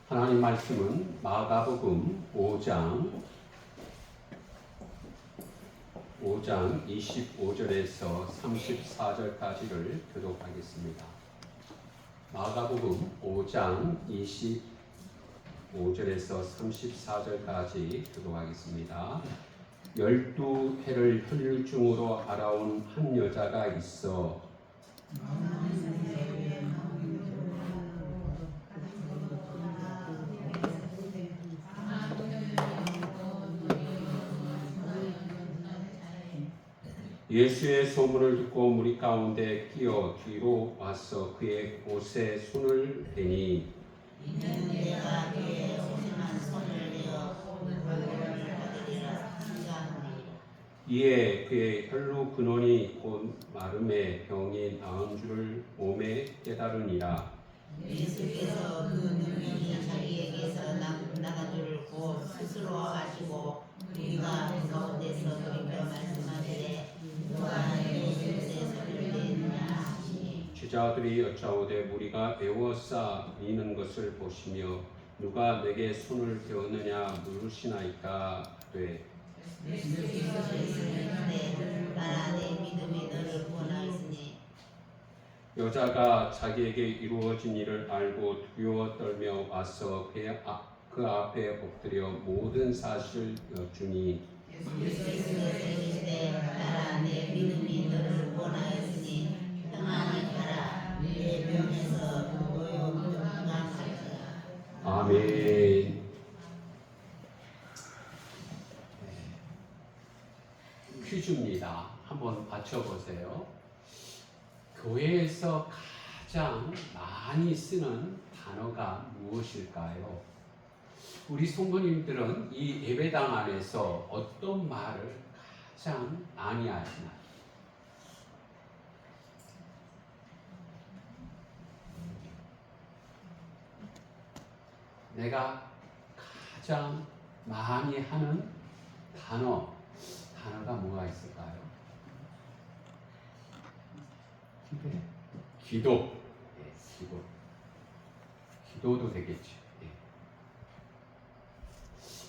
하나님 말씀은 마가복음 5장 25절에서 34절까지를 교독하겠습니다. 마가복음 5장 25절에서 34절까지 교독하겠습니다. 12해를 혈류증으로 알아온 한 여자가 있어 예수의 소문을 듣고 무리 가운데 끼어 뒤로 와서 그의 옷에 손을 대니 이는 내가 그의 소심한 손을 내어 물건을 받으리라 생각하니 이에 그의 혈루 근원이 곧 마름의 병이 나은 줄을 몸에 깨달으니라. 예수께서 그 능력이 자기에게서 나간 줄을 곧 스스로 아시고 우리가 그 가운데서 돌이켜 말씀하시되 누가 내게 옷에 손을 대느냐 하시니 제자들이 여짜오되 무리가 에워싸이는 것을 보시며 누가 내게 손을 대었느냐 물으시나이까 하되 예수께서 이르시되 나라 내 믿음이 너를 구원하였으니 여자가 자기에게 이루어진 일을 알고 두려워 떨며 와서 그 앞에 엎드려 모든 사실을 여쭈니 예수께서 이르시되 나라 내 믿음이 너를 구원하였으니 평안히 가라 내 병에서 너요 건강하리라. 아멘. 퀴즈입니다. 한번 맞춰보세요. 교회에서 가장 많이 쓰는 단어가 무엇일까요? 우리 성도님들은 이 예배당 안에서 어떤 말을 가장 많이 하시나요? 내가 가장 많이 하는 단어가 뭐가 있을까요? 기도. 네, 기도도 되겠죠. 네.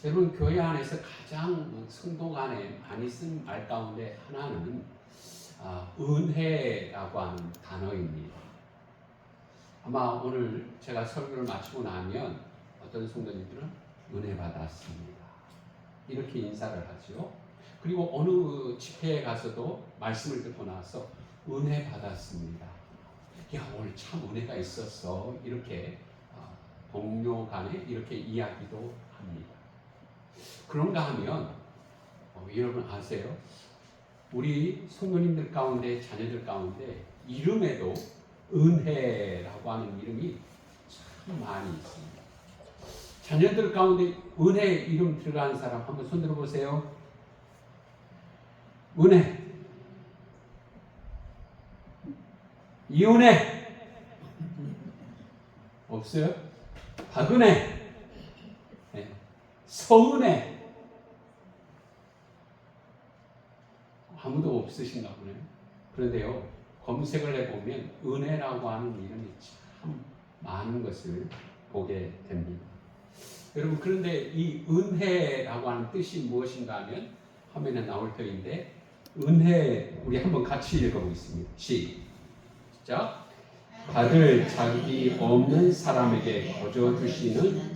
여러분 교회 안에서 가장 성도 간에 많이 쓴 말 가운데 하나는 은혜라고 하는 단어입니다. 아마 오늘 제가 설교를 마치고 나면 어떤 성도님들은 은혜 받았습니다. 이렇게 인사를 하죠. 그리고 어느 집회에 가서도 말씀을 듣고 나서 은혜 받았습니다. 야, 오늘 참 은혜가 있었어. 이렇게 동료 간에 이렇게 이야기도 합니다. 그런가 하면 여러분 아세요? 우리 성도님들 가운데 자녀들 가운데 이름에도 은혜라고 하는 이름이 참 많이 있습니다. 자녀들 가운데 은혜 이름 들어가는 사람 한번 손 들어보세요. 은혜, 이은혜 없어요? 박은혜, 네. 서은혜 아무도 없으신가 보네요. 그런데요 검색을 해보면 은혜라고 하는 이름이 참 많은 것을 보게 됩니다. 여러분 그런데 이 은혜라고 하는 뜻이 무엇인가 하면 화면에 나올 터인데 은혜 우리 한번 같이 읽어보겠습니다. 시작. 받을 자격이 없는 사람에게 거저 주시는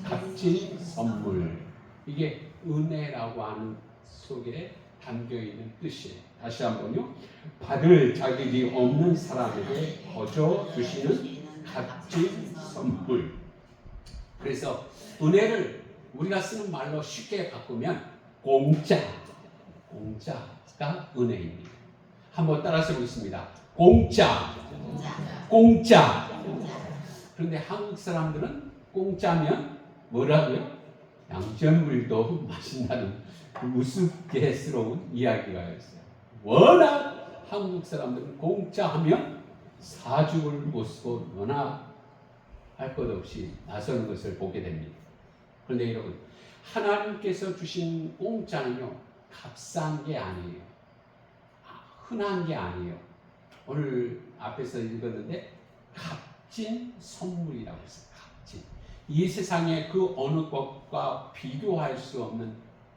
값진 선물. 이게 은혜라고 하는 속에 담겨있는 뜻이에요. 다시 한번요. 받을 자격이 없는 사람에게 거저 주시는 값진 선물. 그래서 은혜를 우리가 쓰는 말로 쉽게 바꾸면 공짜가 은혜입니다. 한번 따라서 보겠습니다. 공짜. 그런데 한국 사람들은 공짜면 뭐라고요? 양전물도 마신다는 우스갯스러운 이야기가 있어요. 워낙 한국 사람들은 공짜하면 사죽을 못 쓰고 너나 할 것 없이 나서는 것을 보게 됩니다. 그런데 여러분 하나님께서 주신 공짜는요 값싼 게 아니에요. 흔한 게 아니에요. 오늘 앞에서 읽었는데 값진 선물이라고 했어요. 값진. 이 세상의 그 어느 것과 비교할 수 없는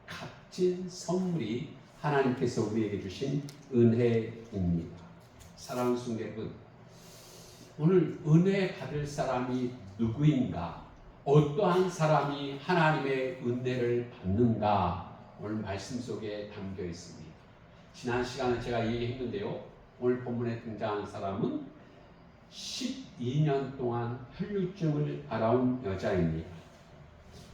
값진 선물이 하나님께서 우리에게 주신 은혜입니다. 사랑하는 성도 여러분, 오늘 은혜 받을 사람이 누구인가? 어떠한 사람이 하나님의 은혜를 받는가? 오늘 말씀 속에 담겨 있습니다. 지난 시간에 제가 얘기했는데요. 오늘 본문에 등장한 사람은 12년 동안 혈류증을 앓아온 여자입니다.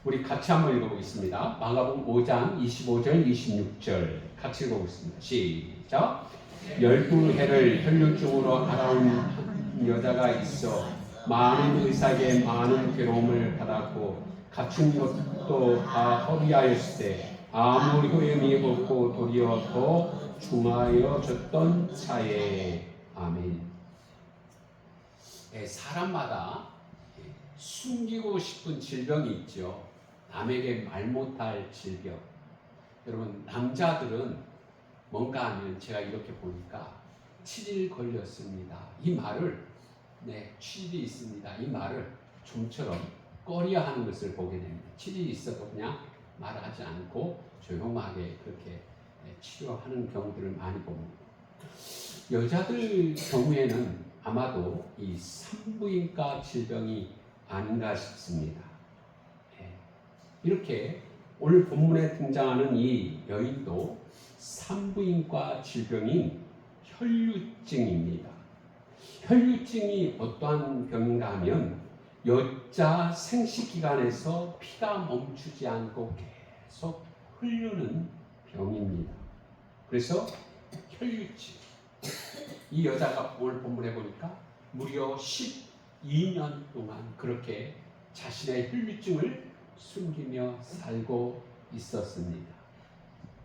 우리 같이 한번 읽어보겠습니다. 마가복음 5장 25절 26절 같이 읽어보겠습니다. 시작. 12해를 혈류증으로 앓아온 여자가 있어 많은 의사에게 많은 괴로움을 받았고 갖춘 것도 다 허비하였을 때 아무 효험이 없고 도리어 더 중하여졌던 차에. 아멘. 사람마다 숨기고 싶은 질병이 있죠. 남에게 말 못할 질병. 여러분, 남자들은 뭔가 하면 제가 이렇게 보니까 7일 걸렸습니다. 이 말을 취일이 있습니다. 이 말을 좀처럼 꺼려 하는 것을 보게 됩니다. 7일이 있어도 그냥 말하지 않고 조용하게 그렇게 치료하는 경우들을 많이 봅니다. 여자들 경우에는 아마도 이 산부인과 질병이 아닌가 싶습니다. 이렇게 오늘 본문에 등장하는 이 여인도 산부인과 질병인 혈류증입니다. 혈류증이 어떠한 병인가 하면 여자 생식기관에서 피가 멈추지 않고 계속 흐르는 병입니다. 그래서 혈류증. 이 여자가 오늘 본문에 보니까 무려 12년 동안 그렇게 자신의 혈류증을 숨기며 살고 있었습니다.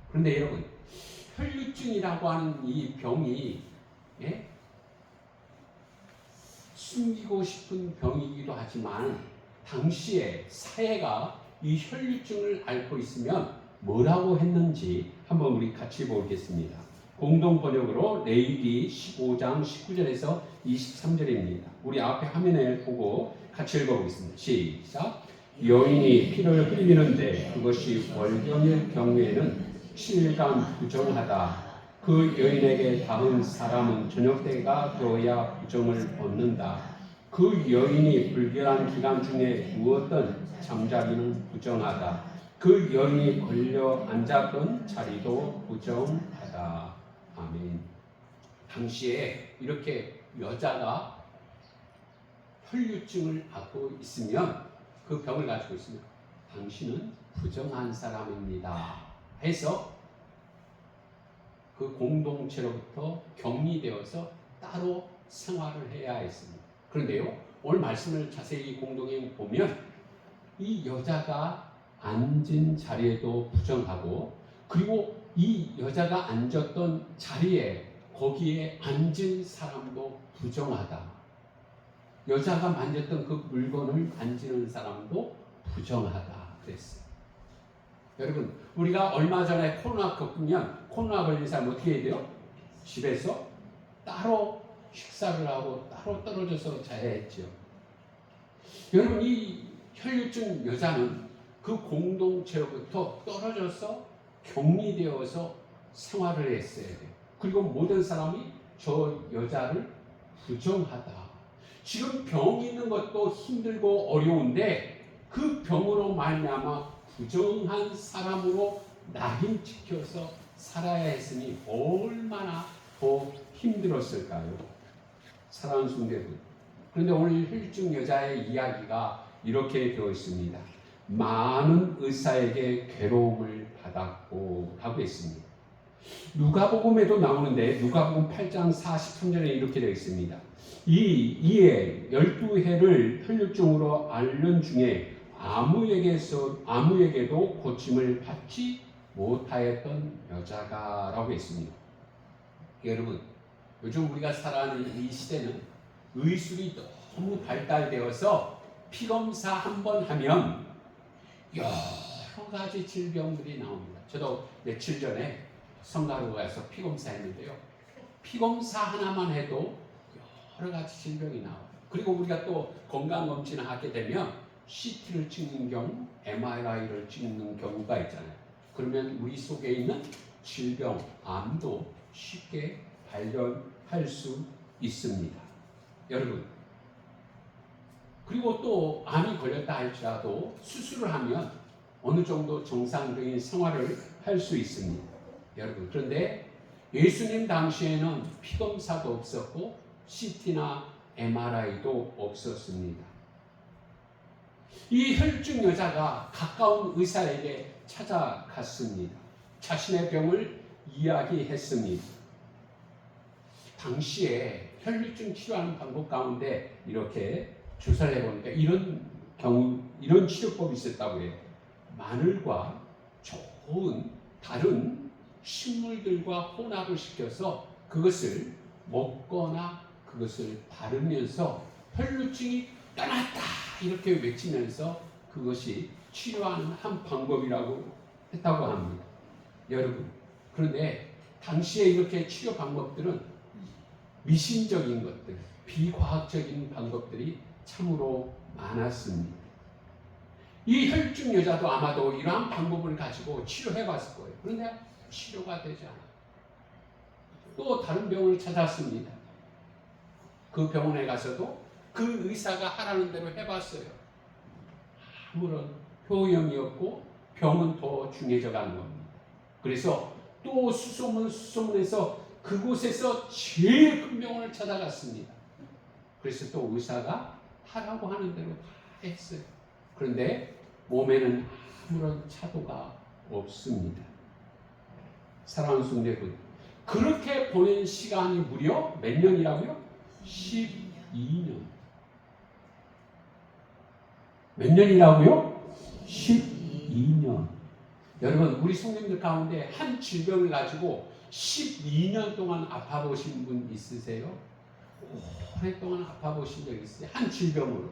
그런데 여러분, 혈류증이라고 하는 이 병이 숨기고 싶은 병이기도 하지만 당시에 사회가 이 혈류증을 앓고 있으면 뭐라고 했는지 한번 우리 같이 보겠습니다. 공동 번역으로 레위기 15장 19절에서 23절입니다. 우리 앞에 화면을 보고 같이 읽어보겠습니다. 시작. 여인이 피를 흘리는데 그것이 월경일 경우에는 7일간 부정하다. 그 여인에게 닿은 사람은 저녁 때가 되어야 부정을 얻는다. 그 여인이 불결한 기간 중에 누웠던 잠자리는 부정하다. 그 여인이 걸려 앉았던 자리도 부정하다. 아멘. 당시에 이렇게 여자가 혈류증을 앓고 있으면, 그 병을 가지고 있으면 당신은 부정한 사람입니다 해서 그 공동체로부터 격리되어서 따로 생활을 해야 했습니다. 그런데요, 오늘 말씀을 자세히 공동에 보면 이 여자가 앉은 자리에도 부정하고, 그리고 이 여자가 앉았던 자리에 거기에 앉은 사람도 부정하다. 여자가 만졌던 그 물건을 만지는 사람도 부정하다 그랬어요. 여러분, 우리가 얼마 전에 코로나 겪으면 코로나 걸린 사람 어떻게 해야 돼요? 집에서 따로 식사를 하고 따로 떨어져서 자야 했죠. 여러분, 이 혈류증 여자는 그 공동체로부터 떨어져서 격리되어서 생활을 했어야 돼요. 그리고 모든 사람이 저 여자를 부정하다. 지금 병 있는 것도 힘들고 어려운데 그 병으로 말미암아 부정한 사람으로 낙인찍혀서 살아야 했으니 얼마나 더 힘들었을까요? 사랑하는 성도 여러분, 그런데 오늘 혈류증 여자의 이야기가 이렇게 되어 있습니다. 많은 의사에게 괴로움을 받았고 라고 했습니다. 누가복음에도 나오는데 누가복음 8장 43절에 이렇게 되어 있습니다. 이에 12해를 혈류증으로 앓는 중에 아무에게도 고침을 받지 못하였던 여자가 라고 했습니다. 여러분, 요즘 우리가 살아가는 이 시대는 의술이 너무 발달되어서 피검사 한번 하면 여러 가지 질병들이 나옵니다. 저도 며칠 전에 성가로 가서 피검사 했는데요. 피검사 하나만 해도 여러 가지 질병이 나와요. 그리고 우리가 또 건강검진을 하게 되면 CT를 찍는 경우, MRI를 찍는 경우가 있잖아요. 그러면 우리 속에 있는 질병, 암도 쉽게 발견할 수 있습니다. 여러분, 그리고 또 암이 걸렸다 할지라도 수술을 하면 어느 정도 정상적인 생활을 할 수 있습니다. 여러분, 그런데 예수님 당시에는 피검사도 없었고 CT나 MRI도 없었습니다. 이 혈증 여자가 가까운 의사에게 찾아갔습니다. 자신의 병을 이야기했습니다. 당시에 혈류증 치료하는 방법 가운데 이렇게 조사를 해보니까 이런 치료법이 있었다고 해요. 마늘과 좋은 다른 식물들과 혼합을 시켜서 그것을 먹거나 그것을 바르면서 혈류증이 떠났다 이렇게 외치면서 그것이 치료하는 한 방법이라고 했다고 합니다. 여러분, 그런데 당시에 이렇게 치료 방법들은 미신적인 것들, 비과학적인 방법들이 참으로 많았습니다. 이 혈증 여자도 아마도 이러한 방법을 가지고 치료해 봤을 거예요. 그런데 치료가 되지 않아요. 또 다른 병원을 찾았습니다. 그 병원에 가서도 그 의사가 하라는 대로 해봤어요. 아무런 효용이 없고 병은 더 중해져 가는 겁니다. 그래서 또 수소문해서 그곳에서 제일 큰 병원을 찾아갔습니다. 그래서 또 의사가 하라고 하는 대로 다 했어요. 그런데 몸에는 아무런 차도가 없습니다. 사랑하는 성도들, 그렇게 보낸 시간이 무려 몇 년이라고요? 12년. 몇 년이라고요? 12년. 여러분, 우리 성도님들 가운데 한 질병을 가지고 12년 동안 아파 보신 분 있으세요? 오랫동안 아파 보신 적 있어요? 한 질병으로.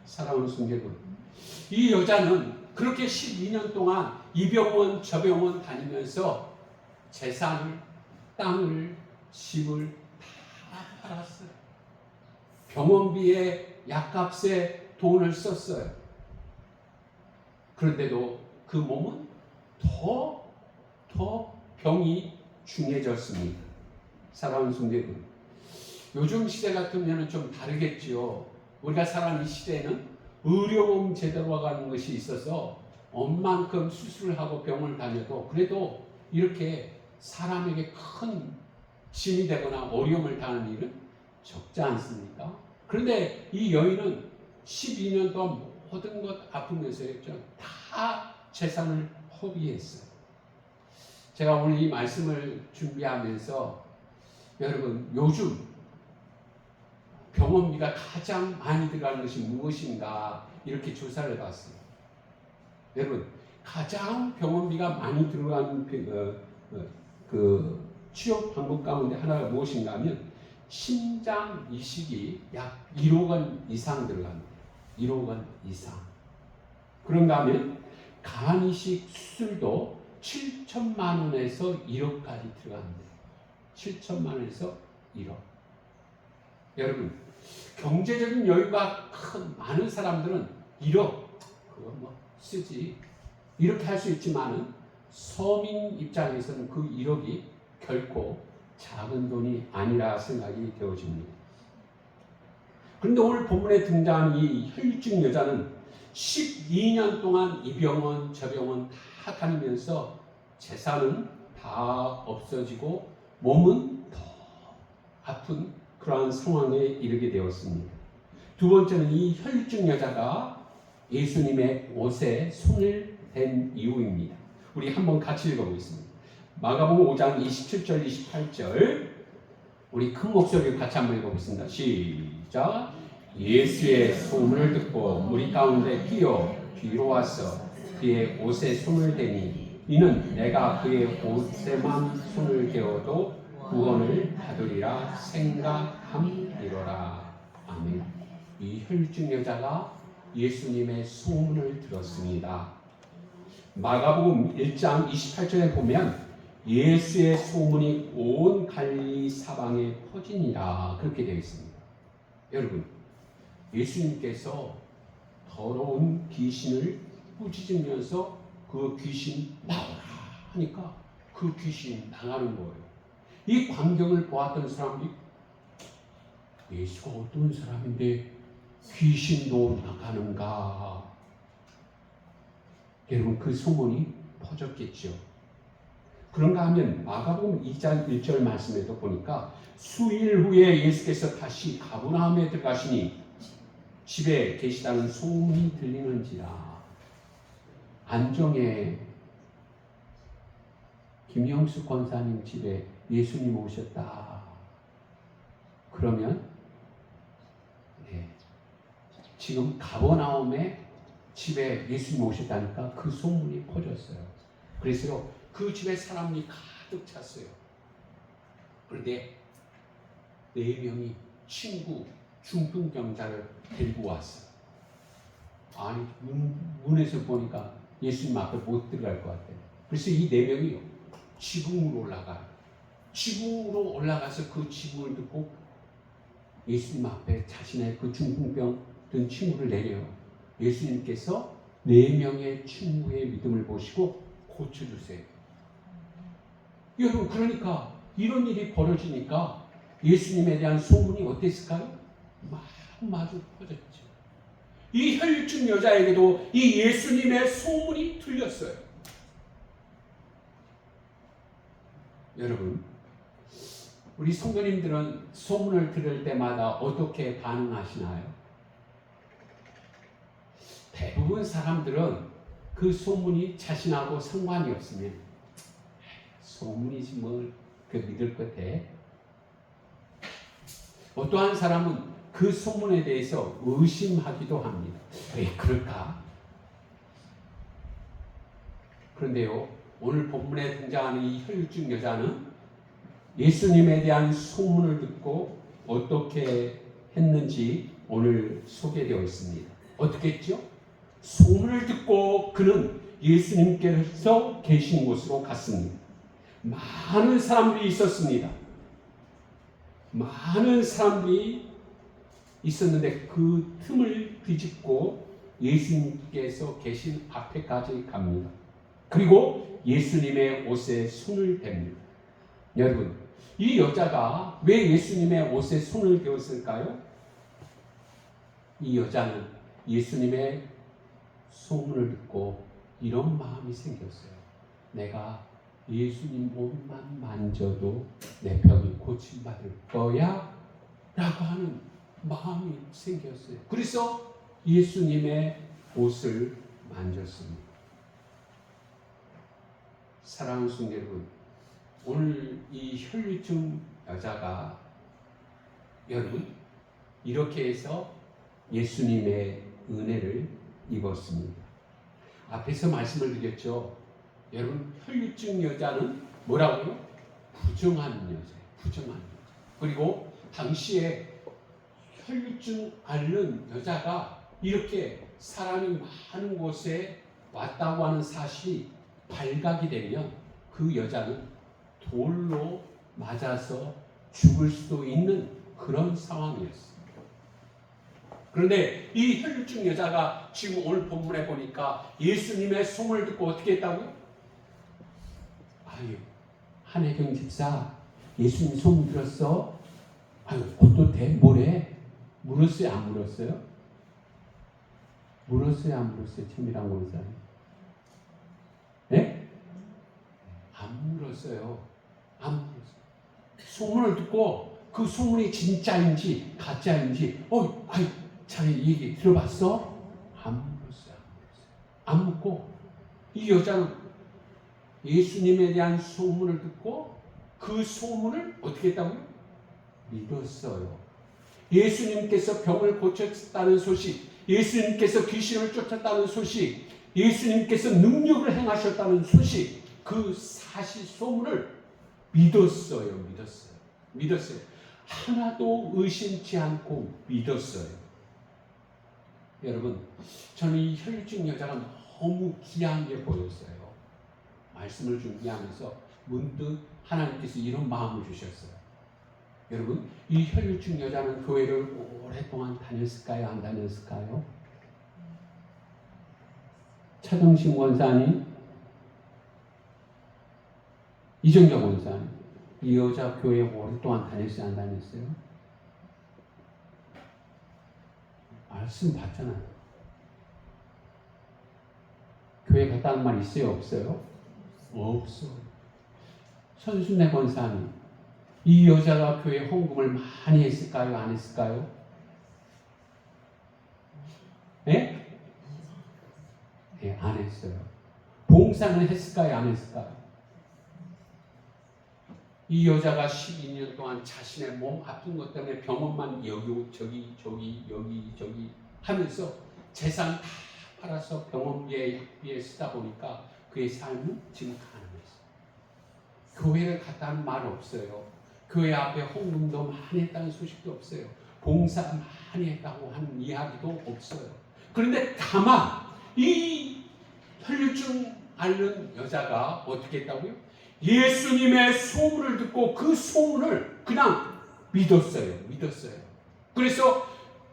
사랑하는 성도들, 이 여자는 그렇게 12년 동안 이 병원 저 병원 다니면서 재산을, 땅을, 집을 다 팔았어요. 병원비에 약값에 돈을 썼어요. 그런데도 그 몸은 더 병이 중해졌습니다. 사랑하는 성도들, 요즘 시대 같으면 좀 다르겠지요. 우리가 살아가는 이 시대에는 의료보험 제도가 가는 것이 있어서 엄만큼 수술을 하고 병을 다녀도 그래도 이렇게 사람에게 큰 짐이 되거나 어려움을 당하는 일은 적지 않습니까? 그런데 이 여인은 12년 동안 모든 것 아프면서 다 재산을 허비했어요. 제가 오늘 이 말씀을 준비하면서 여러분, 요즘 병원비가 가장 많이 들어가는 것이 무엇인가 이렇게 조사를 해봤어요. 여러분, 가장 병원비가 많이 들어가는 그 치료 방법 가운데 하나가 무엇인가 하면 심장 이식이 약 1억 원 이상 들어갑니다. 1억 원 이상. 그런가 하면 간 이식 수술도 7천만 원에서 1억까지 들어갑니다. 7천만 원에서 1억. 여러분, 경제적인 여유가 큰 많은 사람들은 1억 그거 뭐 쓰지 이렇게 할 수 있지만은 서민 입장에서는 그 1억이 결코 작은 돈이 아니라 생각이 되어집니다. 그런데 오늘 본문에 등장한 이 혈증 여자는 12년 동안 이 병원 저 병원 다 다니면서 재산은 다 없어지고 몸은 더 아픈 그러한 상황에 이르게 되었습니다. 두 번째는 이 혈증 여자가 예수님의 옷에 손을 댄 이유입니다. 우리 한번 같이 읽어보겠습니다. 마가복음 5장 27절 28절 우리 큰 목소리로 같이 한번 읽어보겠습니다. 시작. 예수의 소문을 듣고 무리 가운데 뛰어 뒤로 와서 그의 옷에 손을 대니 이는 내가 그의 옷에만 손을 대어도 구원을 받으리라 생각함이로라. 아멘. 이 혈증 여자가 예수님의 소문을 들었습니다. 마가복음 1장 28절에 보면 예수의 소문이 온 갈릴리 사방에 퍼지니라 그렇게 되어 있습니다. 여러분, 예수님께서 더러운 귀신을 꾸짖으면서 그 귀신 나오라 하니까 그 귀신 나가는 거예요. 이 광경을 보았던 사람들이 예수가 어떤 사람인데 귀신도 나가는가? 여러분 그 소문이 퍼졌겠죠. 그런가 하면 마가복음 2장 1절 말씀에도 보니까 수일 후에 예수께서 다시 가버나움에 들어가시니 집에 계시다는 소문이 들리는지라. 안정에 김영숙 권사님 집에 예수님 오셨다. 그러면 지금 가버나움에 집에 예수님 오셨다니까 그 소문이 퍼졌어요. 그래서 그 집에 사람이 가득 찼어요. 그런데 4명이 친구 중풍병자를 데리고 왔어요. 아니 문에서 보니까 예수님 앞에 못 들어갈 것 같아요. 그래서 이 4명이 지붕으로 올라가요. 지붕으로 올라가서 그 지붕을 듣고 예수님 앞에 자신의 그 중풍병 든 친구를 내려요. 예수님께서 4명의 친구의 믿음을 보시고 고쳐주세요. 여러분 그러니까 이런 일이 벌어지니까 예수님에 대한 소문이 어땠을까요? 마구 퍼졌죠. 이 혈류증 여자에게도 이 예수님의 소문이 들렸어요. 여러분 우리 성도님들은 소문을 들을 때마다 어떻게 반응하시나요? 대부분 사람들은 그 소문이 자신하고 상관이 없으면 소문이지 뭘 그 믿을 것 같아. 어떠한 사람은 그 소문에 대해서 의심하기도 합니다. 왜 그럴까? 그런데요, 오늘 본문에 등장하는 이 혈류증 여자는 예수님에 대한 소문을 듣고 어떻게 했는지 오늘 소개되어 있습니다. 어떻게 했죠? 소문을 듣고 그는 예수님께서 계신 곳으로 갔습니다. 많은 사람들이 있었습니다. 많은 사람들이 있었는데 그 틈을 뒤집고 예수님께서 계신 앞에까지 갑니다. 그리고 예수님의 옷에 손을 댑니다. 여러분, 이 여자가 왜 예수님의 옷에 손을 대었을까요? 이 여자는 예수님의 소문을 듣고 이런 마음이 생겼어요. 내가 예수님 옷만 만져도 내 병이 고침받을 거야 라고 하는 마음이 생겼어요. 그래서 예수님의 옷을 만졌습니다. 사랑하는 성도 여러분, 오늘 이 혈류증 여자가 여러분 이렇게 해서 예수님의 은혜를 입었습니다. 앞에서 말씀을 드렸죠. 여러분 혈류증 여자는 뭐라고요? 부정한 여자예요. 부정한 여자. 그리고 당시에 혈류증 앓는 여자가 이렇게 사람이 많은 곳에 왔다고 하는 사실이 발각이 되면 그 여자는 돌로 맞아서 죽을 수도 있는 그런 상황이었습니다. 그런데 이 혈류증 여자가 지금 오늘 본문에 보니까 예수님의 소문을 듣고 어떻게 했다고요? 아유, 한혜경 집사, 예수님 소문 들었어? 아유, 어떻대? 뭐래? 물었어요? 안 물었어요? 물었어요? 안 물었어요? 최미랑 원사님? 네? 안 물었어요. 안 물었어요. 소문을 듣고 그 소문이 진짜인지 가짜인지 아유, 자기 얘기 들어봤어? 안 물었어요. 안 묻고 이 여자는 예수님에 대한 소문을 듣고 그 소문을 어떻게 했다고요? 믿었어요. 예수님께서 병을 고쳤다는 소식, 예수님께서 귀신을 쫓았다는 소식, 예수님께서 능력을 행하셨다는 소식, 그 사실 소문을 믿었어요. 믿었어요. 하나도 의심치 않고 믿었어요. 여러분, 저는 이 혈류증 여자가 너무 귀한 게 보였어요. 말씀을 준비하면서 문득 하나님께서 이런 마음을 주셨어요. 여러분, 이 혈류증 여자는 교회를 오랫동안 다녔을까요? 안 다녔을까요? 차동신 권사님, 이정경 권사님, 이 여자 교회 오랫동안 다녔어요? 안 다녔어요? 말씀 받잖아요. 교회 갔다는 말 있어요? 없어요? 없어. 선순례 권사님, 이 여자가 교회 헌금을 많이 했을까요? 안 했을까요? 네? 네, 안 했어요. 봉사는 했을까요? 안 했을까요? 이 여자가 12년 동안 자신의 몸 아픈 것 때문에 병원만 여기 저기 하면서 재산 다 팔아서 병원비에 약비에 쓰다 보니까 그의 삶은 지금 가난했어요. 교회를 갔다는 말 없어요. 교회 앞에 헌금도 많이 했다는 소식도 없어요. 봉사 많이 했다고 하는 이야기도 없어요. 그런데 다만 이 혈류증 앓는 여자가 어떻게 했다고요? 예수님의 소문을 듣고 그 소문을 그냥 믿었어요. 그래서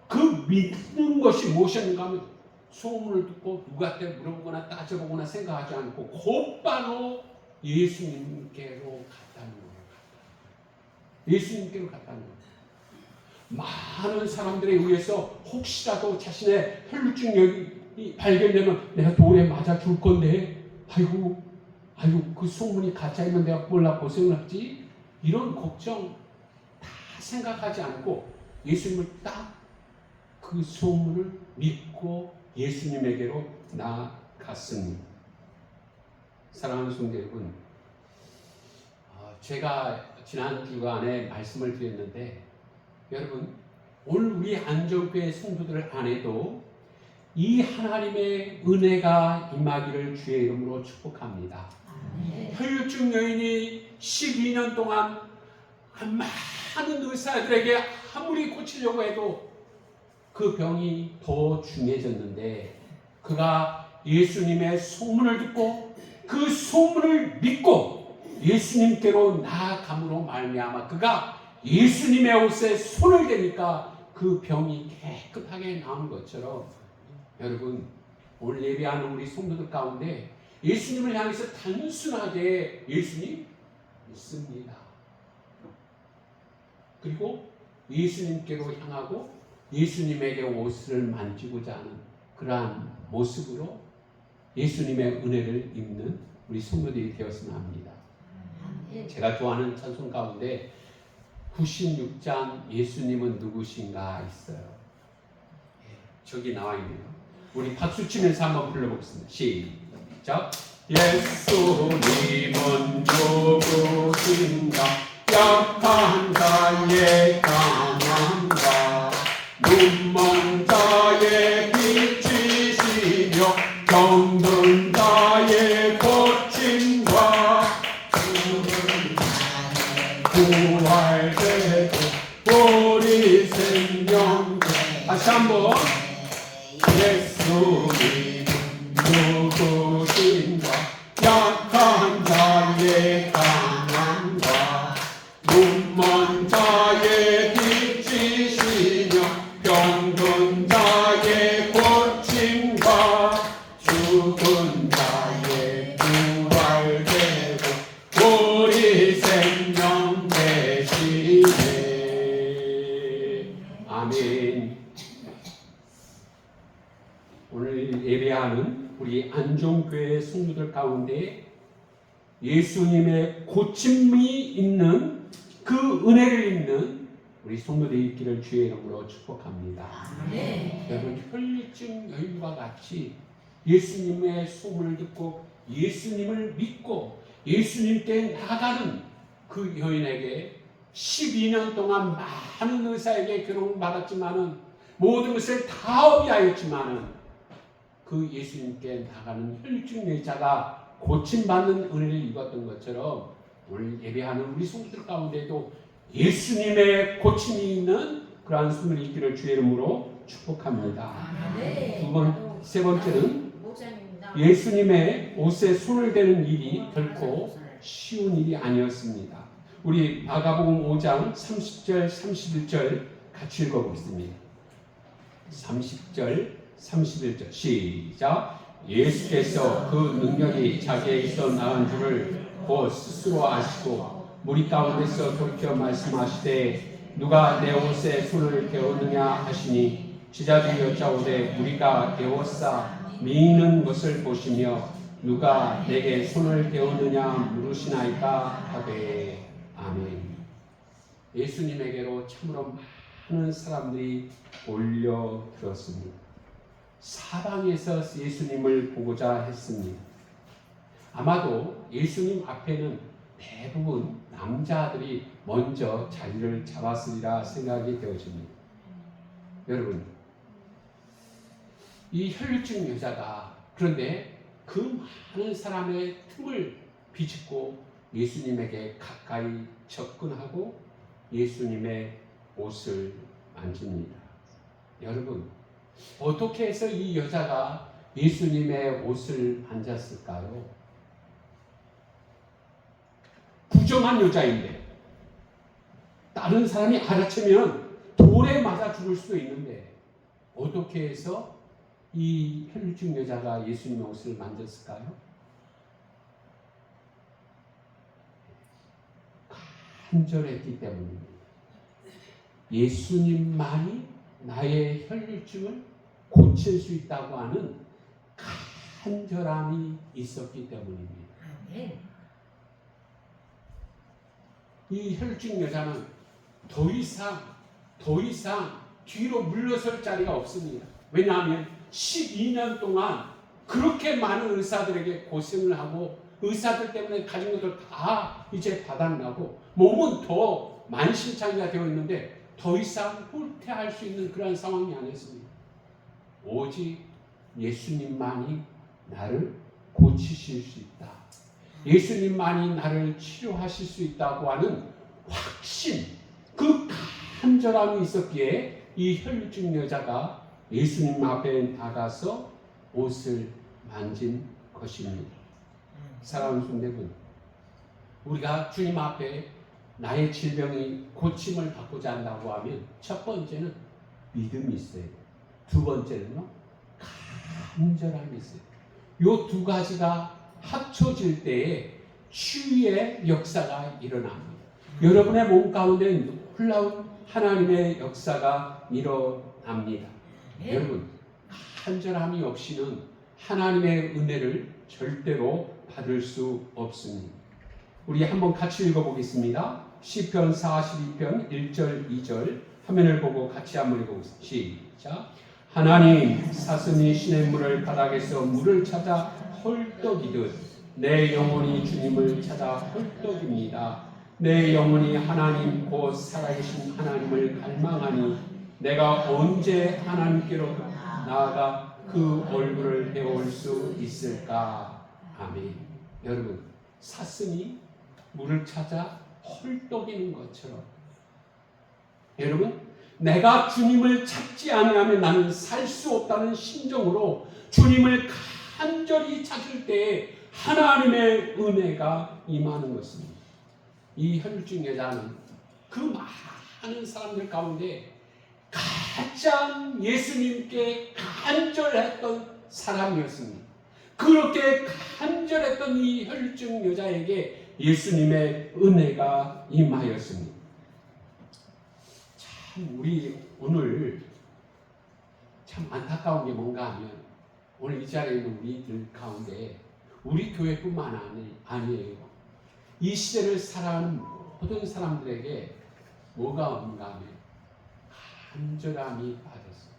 그 믿는 것이 무엇인가 하면 소문을 듣고 누구한테 물어보거나 따져보거나 생각하지 않고 곧바로 예수님께로 갔다는 거예요. 예수님께로 갔다는 거예요. 많은 사람들에 의해서 혹시라도 자신의 혈류증이 발견되면 내가 돌에 맞아 줄 건데 아이고 그 소문이 가짜이면 내가 몰라 고생을 하지, 이런 걱정 다 생각하지 않고 예수님을 딱 그 소문을 믿고 예수님에게로 나아갔습니다. 사랑하는 성도 여러분, 제가 지난 주간에 말씀을 드렸는데 여러분, 오늘 우리 안정교회 성도들 안에도 이 하나님의 은혜가 임하기를 주의 이름으로 축복합니다. 혈류증 여인이 12년 동안 많은 의사들에게 아무리 고치려고 해도 그 병이 더 중해졌는데 그가 예수님의 소문을 듣고 그 소문을 믿고 예수님께로 나아감으로 말미암아 그가 예수님의 옷에 손을 대니까 그 병이 깨끗하게 나온 것처럼 여러분, 오늘 예배하는 우리 성도들 가운데 예수님을 향해서 단순하게 예수님 믿습니다. 그리고 예수님께로 향하고 예수님에게 옷을 만지고자 하는 그러한 모습으로 예수님의 은혜를 입는 우리 성도들이 되었으면 합니다. 제가 좋아하는 찬송 가운데 96장 예수님은 누구신가 있어요. 저기 나와 있네요. 우리 박수 치면서 한번 불러보겠습니다. 시작. 예수님은 누구신가? 약한 자의 강함과 눈먼 자의 빛이시며 병든 자의 고침과 죽은 자의 부활되고 우리 생명. 다시 한번. 예수님 누구신가? 약한 자의 강함과 눈먼 자의 빛이시며 병든 자의 고침과 죽은 자의 부활되고 우리 생명 되시네. 아멘. 오늘 예배하는 우리 안종교회 성도들 가운데 예수님의 고침이 있는 그 은혜를 입는 우리 성도들이 있기를 주의 이름으로 축복합니다. 네. 여러분, 혈류증 여인과 같이 예수님의 소문을 듣고 예수님을 믿고 예수님께 나가는 그 여인에게 12년 동안 많은 의사에게 괴로움을 받았지만은 모든 것을 다 허비하였지만은 그 예수님께 나가는 혈류증 여자가 고침받는 은혜를 입었던 것처럼 오늘 예배하는 우리 성도들 가운데도 예수님의 고침이 있는 그러한 손을 있기를 주의 이름으로 축복합니다. 세 번째는 예수님의 옷에 손을 대는 일이 결코 쉬운 일이 아니었습니다. 우리 마가복음 5장 30절 31절 같이 읽어보겠습니다. 30절 31절 시작. 예수께서 그 능력이 자기에게서 나온 줄을 곧 스스로 아시고 무리 가운데서 돌이켜 말씀하시되 누가 내 옷에 손을 대었느냐 하시니 제자들이 여짜오되 우리가 대었사 미는 것을 보시며 누가 내게 손을 대었느냐 물으시나이까 하되 아멘. 예수님에게로 참으로 많은 사람들이 몰려들었습니다. 사방에서 예수님을 보고자 했습니다. 아마도 예수님 앞에는 대부분 남자들이 먼저 자리를 잡았으리라 생각이 되어집니다. 여러분, 이 혈류증 여자가 그런데 그 많은 사람의 틈을 비집고 예수님에게 가까이 접근하고 예수님의 옷을 만집니다. 여러분, 어떻게 해서 이 여자가 예수님의 옷을 만졌을까요? 부정한 여자인데 다른 사람이 알아채면 돌에 맞아 죽을 수도 있는데 어떻게 해서 이 혈류증 여자가 예수님의 옷을 만졌을까요? 간절했기 때문입니다. 예수님만이 나의 혈류증을 고칠 수 있다고 하는 간절함이 있었기 때문입니다. 이 혈류증 여자는 더 이상 뒤로 물러설 자리가 없습니다. 왜냐하면 12년 동안 그렇게 많은 의사들에게 고생을 하고 의사들 때문에 가진 것들 다 이제 바닥나고 몸은 더 만신창이가 되어 있는데 더 이상 후퇴할 수 있는 그런 상황이 아니었습니다. 오직 예수님만이 나를 고치실 수 있다. 예수님만이 나를 치료하실 수 있다고 하는 확신, 그 간절함이 있었기에 이 혈류증 여자가 예수님 앞에 나가서 옷을 만진 것입니다. 사랑하는 성도분, 우리가 주님 앞에 나의 질병이 고침을 받고자 한다고 하면 첫 번째는 믿음이 있어야 돼요. 두 번째는요, 간절함이 있어요. 이 두 가지가 합쳐질 때에 치유의 역사가 일어납니다. 여러분의 몸 가운데 놀라운 하나님의 역사가 일어납니다. 여러분, 간절함이 없이는 하나님의 은혜를 절대로 받을 수 없습니다. 우리 한번 같이 읽어보겠습니다. 시편 42편 1절 2절 화면을 보고 같이 한번 읽어보겠습니다. 시작. 하나님, 사슴이 시냇물을 바닥에서 물을 찾아 헐떡이듯 내 영혼이 주님을 찾아 헐떡입니다. 내 영혼이 하나님 곧 살아계신 하나님을 갈망하니 내가 언제 하나님께로 나아가 그 얼굴을 배울 수 있을까? 아멘. 여러분, 사슴이 물을 찾아 헐떡이는 것처럼 여러분, 내가 주님을 찾지 않으면 나는 살 수 없다는 심정으로 주님을 간절히 찾을 때에 하나님의 은혜가 임하는 것입니다. 이 혈류증 여자는 그 많은 사람들 가운데 가장 예수님께 간절했던 사람이었습니다. 그렇게 간절했던 이 혈류증 여자에게 예수님의 은혜가 임하였습니다. 참 우리 오늘 참 안타까운 게 뭔가 하면 오늘 이 자리에 있는 우리들 가운데 우리 교회뿐만 아니에요. 이 시대를 살아가는 모든 사람들에게 뭐가 없는가 하면 간절함이 빠졌어요.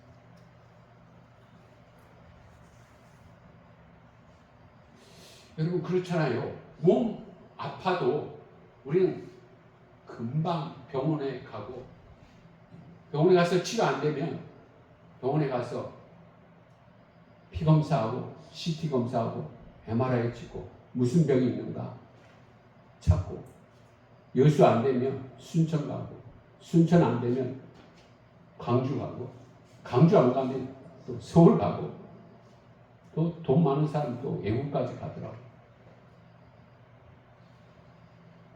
여러분 그렇잖아요. 몸 아파도 우리는 금방 병원에 가고 병원에 가서 치료 안 되면 병원에 가서 피 검사하고 CT 검사하고 MRI 찍고 무슨 병이 있는가 찾고 여수 안 되면 순천 가고 순천 안 되면 광주 가고 광주 안 가면 또 서울 가고 또 돈 많은 사람 또 외국까지 가더라고.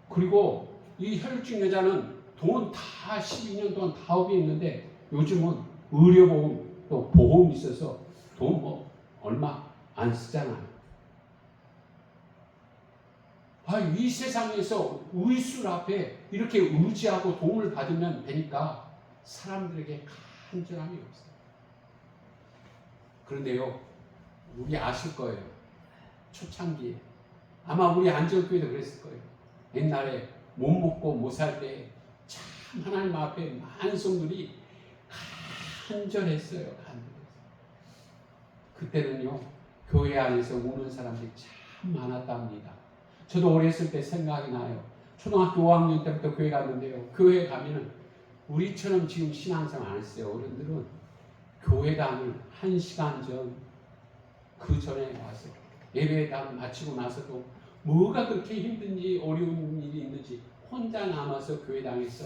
그리고 이 혈증 여자는 돈 다 12년 동안 다업이 있는데 요즘은 의료보험 또 보험이 있어서 돈 뭐 얼마 안 쓰잖아요. 이 세상에서 의술 앞에 이렇게 의지하고 도움을 받으면 되니까 사람들에게 간절함이 없어요. 그런데요, 우리 아실 거예요. 초창기에 아마 우리 안전교회도 그랬을 거예요. 옛날에 못 먹고 못 살 때 참 하나님 앞에 많은 성들이 간절했어요. 그때는요, 교회 안에서 우는 사람들이 참 많았답니다. 저도 오래 있을 때 생각이 나요. 초등학교 5학년 때부터 교회 갔는데요. 교회 가면은 우리처럼 지금 신앙생활 안 했어요. 어른들은 교회당을 1시간 전, 그 전에 와서 예배당 마치고 나서도 뭐가 그렇게 힘든지 어려운 일이 있는지 혼자 남아서 교회당에서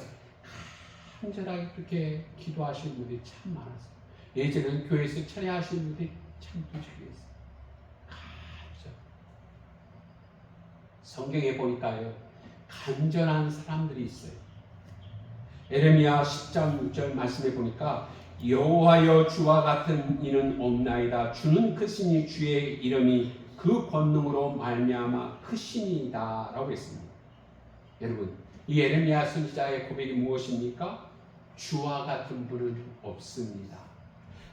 간절하게 그렇게 기도하시는 분들이 참 많았어요. 예전에는 교회에서 철회하시는 분들이 참 부족했어요. 성경에 보니까요, 간절한 사람들이 있어요. 에레미야 10장 6절 말씀에 보니까 여호와여 주와 같은 이는 없나이다. 주는 크시니 주의 이름이 그 권능으로 말미암아 크시니이다 라고 했습니다. 여러분, 이 에레미야 선지자의 고백이 무엇입니까? 주와 같은 분은 없습니다.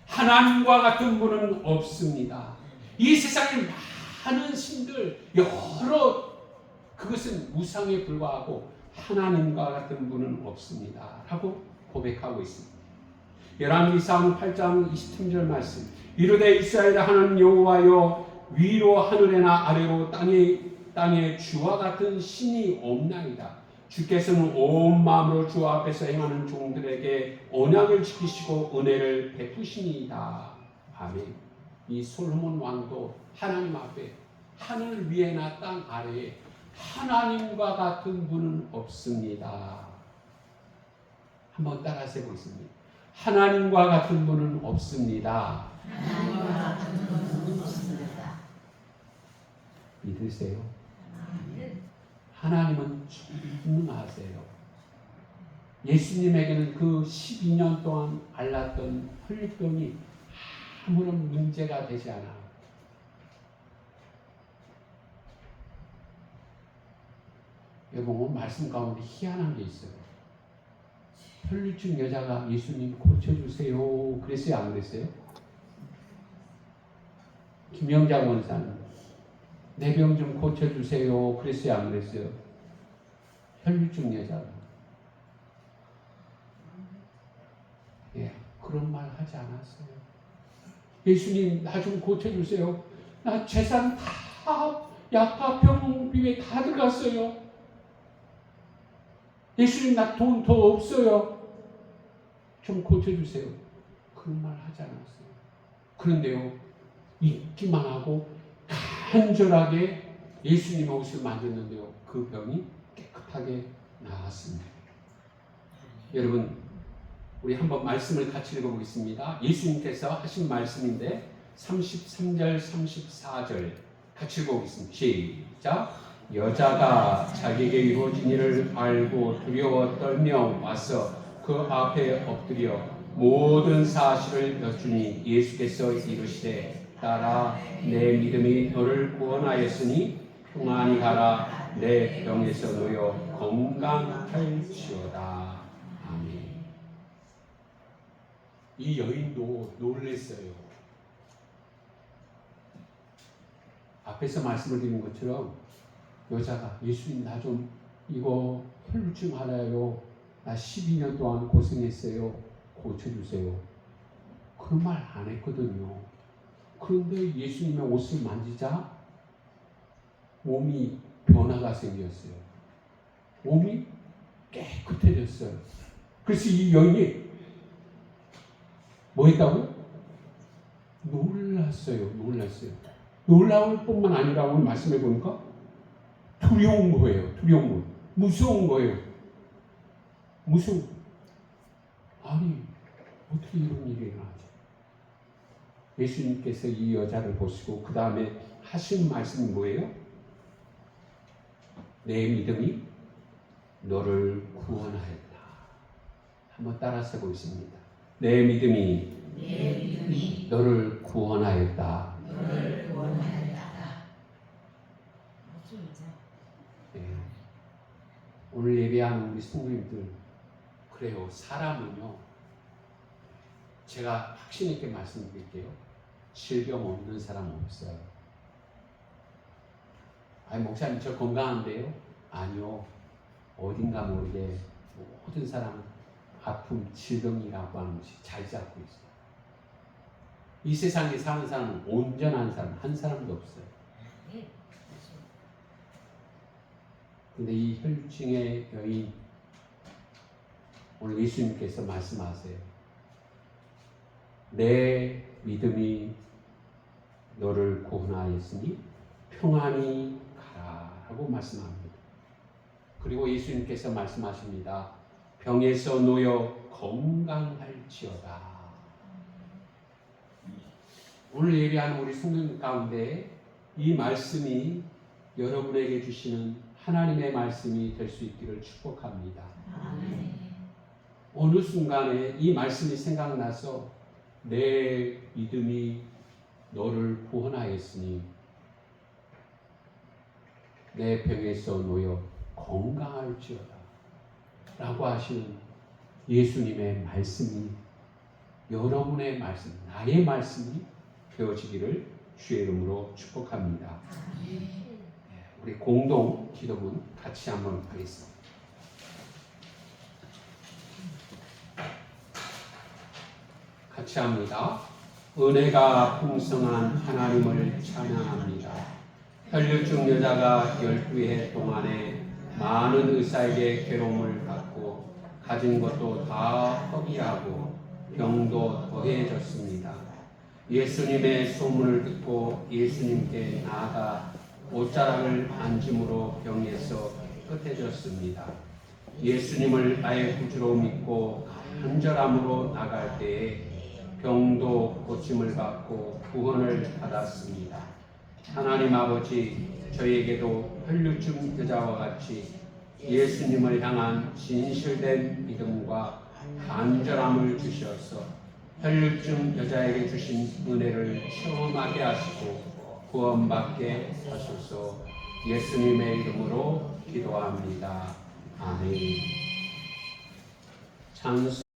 하나님과 같은 분은 없습니다. 이 세상에 많은 신들 여러 그것은 우상에 불과하고 하나님과 같은 분은 없습니다 라고 고백하고 있습니다. 열왕기상 8장 23절 말씀, 이르되 이스라엘 하나님 여호와여 위로 하늘에나 아래로 땅에 주와 같은 신이 없나이다. 주께서는 온 마음으로 주 앞에서 행하는 종들에게 언약을 지키시고 은혜를 베푸시니이다. 아멘. 이 솔로몬 왕도 하나님 앞에 하늘 위에나 땅 아래에 하나님과 같은 분은 없습니다. 한번 따라서 해보겠습니다. 하나님과 같은 분은 없습니다. 하나님과 같은 분은 없습니다. 믿으세요? 하나님은 전능하세요. 예수님에게는 그 12년 동안 앓았던 혈병이 아무런 문제가 되지 않아. 여러분, 말씀 가운데 희한한 게 있어요. 혈류증 여자가 예수님 고쳐주세요 그랬어요, 안 그랬어요? 김영장 원사님 내 병 좀 고쳐주세요 그랬어요, 안 그랬어요? 혈류증 여자가 그런 말 하지 않았어요. 예수님 나 좀 고쳐주세요. 나 재산 다 약과 병비에 다 들어갔어요. 예수님 나 돈 더 없어요. 좀 고쳐주세요. 그런 말 하지 않았어요. 그런데요, 잊기만 하고 간절하게 예수님의 옷을 만졌는데요, 그 병이 깨끗하게 나았습니다. 여러분, 우리 한번 말씀을 같이 읽어보겠습니다. 예수님께서 하신 말씀인데 33절 34절 같이 읽어보겠습니다. 시작. 여자가 자기에게 이루어진 일을 알고 두려워 떨며 와서 그 앞에 엎드려 모든 사실을 여쭈니 예수께서 이르시되 딸아 내 믿음이 너를 구원하였으니 평안히 가라 내 병에서 놓여 건강할지어다. 아멘. 이 여인도 놀랬어요. 앞에서 말씀을 드린 것처럼 여자가 예수님 나 좀 이거 혈루증 알아요. 나 12년 동안 고생했어요. 고쳐주세요. 그런 말 안 했거든요. 그런데 예수님의 옷을 만지자 몸이 변화가 생겼어요. 몸이 깨끗해졌어요. 그래서 이 여인이 뭐 했다고? 놀랐어요. 놀라울 뿐만 아니라 오늘 말씀해 보니까 두려운 거예요. 무서운 거예요. 아니 어떻게 이런 일이 일어나지? 예수님께서 이 여자를 보시고 그 다음에 하신 말씀이 뭐예요? 내 믿음이 너를 구원하였다. 한번 따라서 보겠습니다. 내 믿음이 너를 구원하였다. 네. 오늘 예배하는 우리 성도님들, 그래요. 사람은요, 제가 확신 있게 말씀드릴게요. 질병 없는 사람 없어요. 아니, 목사님 저 건강한데요? 아니요. 어딘가 모르게 모든 사람은 아픔, 질병이라고 하는 것이 잘 잡고 있어요. 이 세상에 사는 사람은 온전한 사람 한 사람도 없어요. 근데 이 혈중의 여인, 오늘 예수님께서 말씀하세요. 내 믿음이 너를 구원하였으니 평안히 가라 라고 말씀합니다. 그리고 예수님께서 말씀하십니다. 병에서 놓여 건강할지어다. 오늘 예배하는 우리 성도님 가운데 이 말씀이 여러분에게 주시는 하나님의 말씀이 될 수 있기를 축복합니다. 어느 순간에 이 말씀이 생각나서 내 믿음이 너를 구원하였으니 내 병에서 놓여 건강할지어다 라고 하시는 예수님의 말씀이, 여러분의 말씀, 나의 말씀이 되어지기를 주의 이름으로 축복합니다. 우리 공동 기도문 같이 한번 하겠습니다. 같이 합니다. 은혜가 풍성한 하나님을 찬양합니다. 혈류증 여자가 12해 동안에 많은 의사에게 괴로움을 받고 가진 것도 다 허비하고 병도 더해졌습니다. 예수님의 소문을 듣고 예수님께 나아가 옷자락을 만짐으로 병에서 깨끗해졌습니다. 예수님을 나의 구주로 믿고 간절함으로 나갈 때에 병도 고침을 받고 구원을 받았습니다. 하나님 아버지, 저에게도 혈류증 여자와 같이 예수님을 향한 진실된 믿음과 간절함을 주셔서 혈류증 여자에게 주신 은혜를 체험하게 하시고 구원받게 하소서. 예수님의 이름으로 기도합니다. 아멘. 찬송